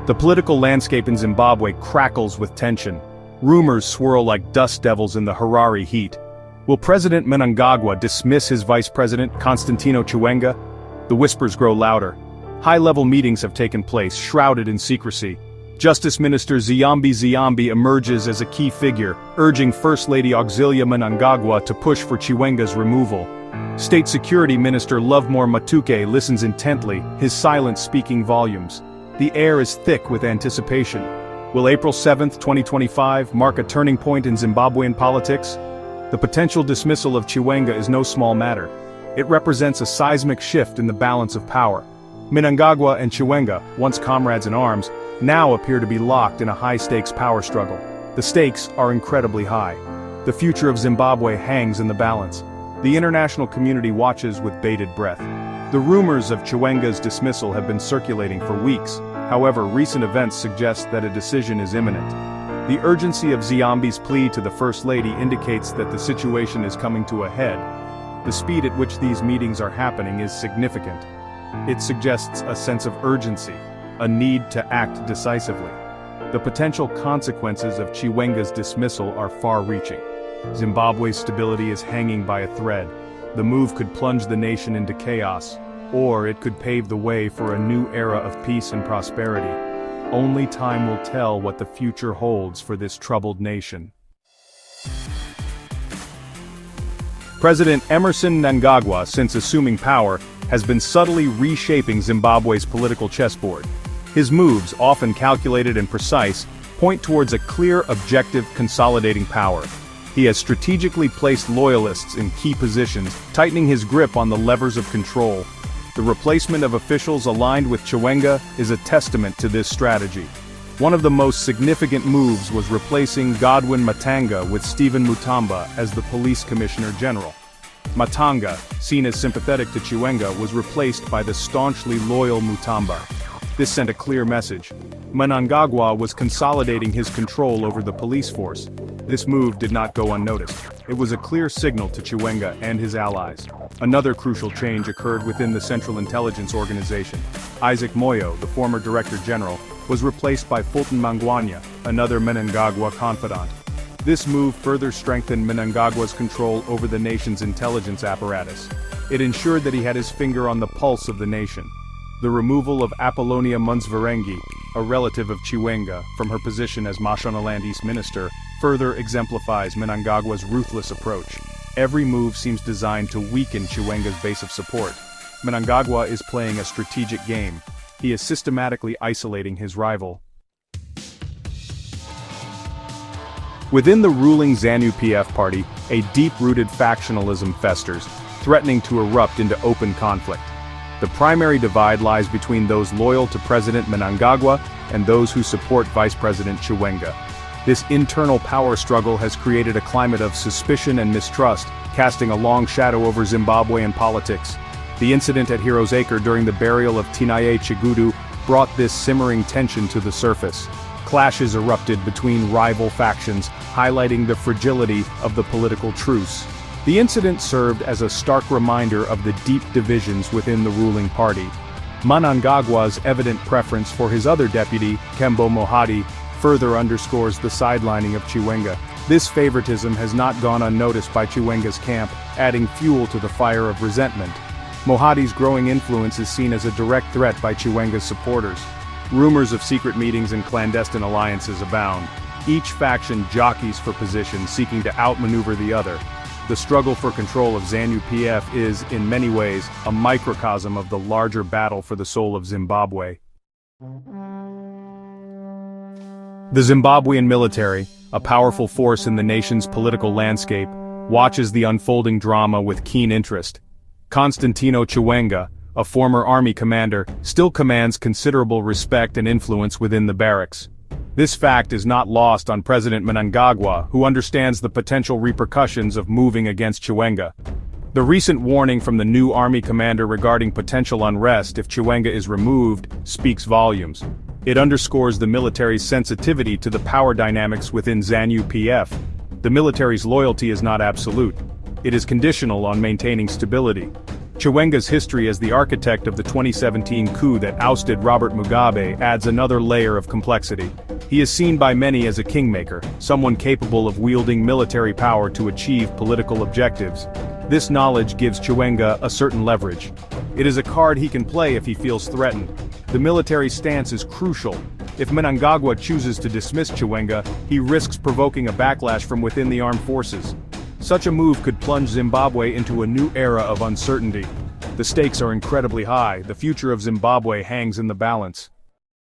The political landscape in Zimbabwe crackles with tension. Rumors swirl like dust devils in the Harare heat. Will President Mnangagwa dismiss his vice president, Constantino Chiwenga? The whispers grow louder. High-level meetings have taken place, shrouded in secrecy. Justice Minister Zimbabwe emerges as a key figure, urging First Lady Auxilia Mnangagwa to push for Chiwenga's removal. State Security Minister Lovemore Matuke listens intently, his silence speaking volumes. The air is thick with anticipation. Will April 7, 2025 mark a turning point in Zimbabwean politics? The potential dismissal of Chiwenga is no small matter. It represents a seismic shift in the balance of power. Mnangagwa and Chiwenga, once comrades in arms, now appear to be locked in a high-stakes power struggle. The stakes are incredibly high. The future of Zimbabwe hangs in the balance. The international community watches with bated breath. The rumors of Chiwenga's dismissal have been circulating for weeks. However, recent events suggest that a decision is imminent. The urgency of Zimbabwe's plea to the First Lady indicates that the situation is coming to a head. The speed at which these meetings are happening is significant. It suggests a sense of urgency, a need to act decisively. The potential consequences of Chiwenga's dismissal are far-reaching. Zimbabwe's stability is hanging by a thread. The move could plunge the nation into chaos, or it could pave the way for a new era of peace and prosperity. Only time will tell what the future holds for this troubled nation. President Emmerson Mnangagwa, since assuming power, has been subtly reshaping Zimbabwe's political chessboard. His moves, often calculated and precise, point towards a clear objective: consolidating power. He has strategically placed loyalists in key positions, tightening his grip on the levers of control. The replacement of officials aligned with Chiwenga is a testament to this strategy. One of the most significant moves was replacing Godwin Matanga with Stephen Mutamba as the Police Commissioner General. Matanga, seen as sympathetic to Chiwenga, was replaced by the staunchly loyal Mutamba. This sent a clear message. Mnangagwa was consolidating his control over the police force. This move did not go unnoticed. It was a clear signal to Chiwenga and his allies. Another crucial change occurred within the Central Intelligence Organization. Isaac Moyo, the former Director General, was replaced by Fulton Mangwanya, another Mnangagwa confidant. This move further strengthened Mnangagwa's control over the nation's intelligence apparatus. It ensured that he had his finger on the pulse of the nation. The removal of Apollonia Munzvarengi, a relative of Chiwenga, from her position as Mashonaland East Minister, further exemplifies Mnangagwa's ruthless approach. Every move seems designed to weaken Chiwenga's base of support. Mnangagwa is playing a strategic game. He is systematically isolating his rival. Within the ruling ZANU-PF party, a deep-rooted factionalism festers, threatening to erupt into open conflict. The primary divide lies between those loyal to President Mnangagwa and those who support Vice President Chiwenga. This internal power struggle has created a climate of suspicion and mistrust, casting a long shadow over Zimbabwean politics. The incident at Heroes Acre during the burial of Tinaye Chigudu brought this simmering tension to the surface. Clashes erupted between rival factions, highlighting the fragility of the political truce. The incident served as a stark reminder of the deep divisions within the ruling party. Mnangagwa's evident preference for his other deputy, Kembo Mohadi, further underscores the sidelining of Chiwenga. This favoritism has not gone unnoticed by Chiwenga's camp, adding fuel to the fire of resentment. Mohadi's growing influence is seen as a direct threat by Chiwenga's supporters. Rumors of secret meetings and clandestine alliances abound. Each faction jockeys for position, seeking to outmaneuver the other. The struggle for control of ZANU-PF is, in many ways, a microcosm of the larger battle for the soul of Zimbabwe. The Zimbabwean military, a powerful force in the nation's political landscape, watches the unfolding drama with keen interest. Constantino Chiwenga, a former army commander, still commands considerable respect and influence within the barracks. This fact is not lost on President Mnangagwa, who understands the potential repercussions of moving against Chiwenga. The recent warning from the new army commander regarding potential unrest if Chiwenga is removed speaks volumes. It underscores the military's sensitivity to the power dynamics within ZANU-PF. The military's loyalty is not absolute. It is conditional on maintaining stability. Chiwenga's history as the architect of the 2017 coup that ousted Robert Mugabe adds another layer of complexity. He is seen by many as a kingmaker, someone capable of wielding military power to achieve political objectives. This knowledge gives Chiwenga a certain leverage. It is a card he can play if he feels threatened. The military stance is crucial. If Mnangagwa chooses to dismiss Chiwenga, he risks provoking a backlash from within the armed forces. Such a move could plunge Zimbabwe into a new era of uncertainty. The stakes are incredibly high. The future of Zimbabwe hangs in the balance.